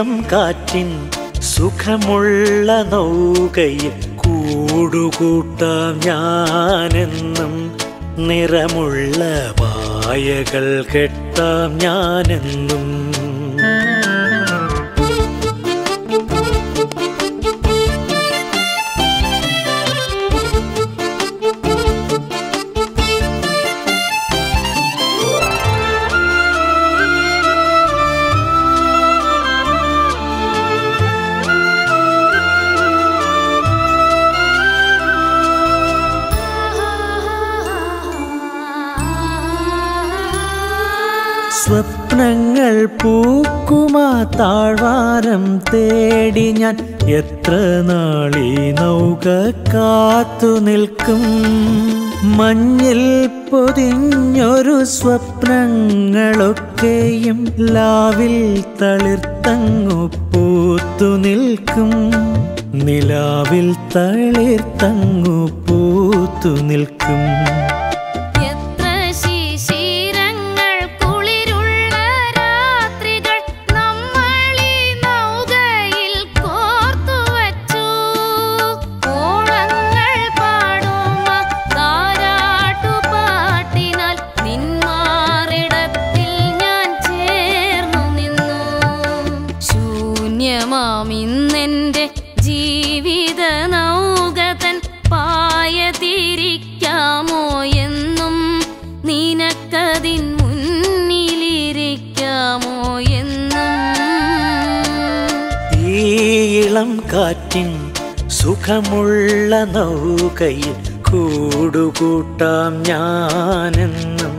ഇളം കാറ്റിൻ സുഖമുള്ള നൗകയിൽ കൂടുകൂട്ടാം ഞാനെന്നും നിറമുള്ള പായകൾ കെട്ടാം ഞാനെന്നും സ്വപ്നങ്ങൾ പൂക്കുമാ താഴ്വാരം തേടി ഞാൻ എത്ര നാളീ നൗക കാത്തു നിൽക്കും മഞ്ഞിൽ പൊതിഞ്ഞൊരു സ്വപ്നങ്ങളൊക്കെയും ലാവിൽ തളിർത്തങ്ങു പൂത്തു നിൽക്കും നിലാവിൽ തളിർത്തങ്ങു പൂത്തു നിൽക്കും ഇന്നെന്റെ ജീവിത നൗകതൻ പായതിരിക്കാമോ എന്നും നിനക്കതിൻ മുന്നിലിരിക്കാമോ എന്നും ഈ ഇളം കാറ്റിൻ സുഖമുള്ള നൗകയിൽ കൂടുകൂട്ടാം ഞാനെന്നും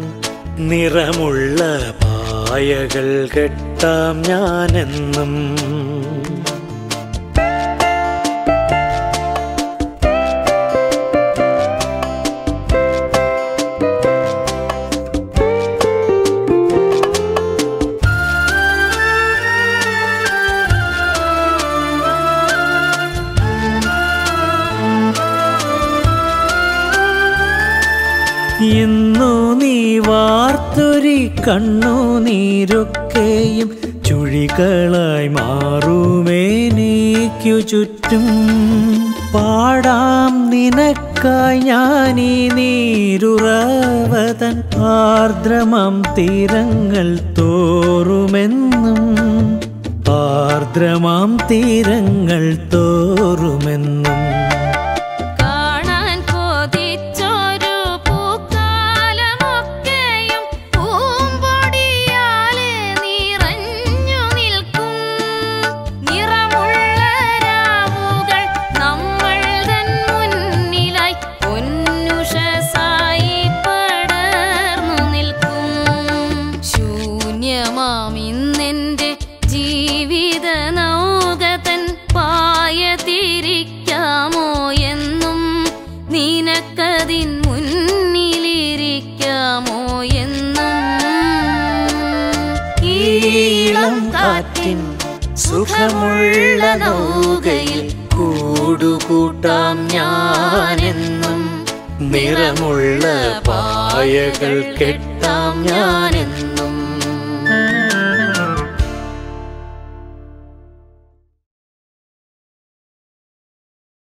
നിറമുള്ള പായകൾ കെട്ടാം ഞാനെന്നും ഇന്നു നീ വാർത്തൊരി കണ്ണുനീരൊക്കെയും ചുഴികളായി മാറുമേനിക്കു ചുറ്റും പാടാം നിനക്കായി ഞാനീ നീരുറവതൻ ആർദ്രമാം തീരങ്ങൾ തോറുമെന്നും ആർദ്രമാം തീരങ്ങൾ തോറുമെന്നും ഇന്നെന്റെ ജീവിത നൗകതൻ പായതിരിക്കാമോ എന്നും നിനക്കതിൻ മുന്നിലിരിക്കാമോ എന്നും ഈളം കാറ്റിൻ സുഖമുള്ള നൗകയിൽ കൂടുകൂട്ടാം ഞാനെന്നും നിറമുള്ള പായകൾ കെട്ടാം ഞാനെന്നും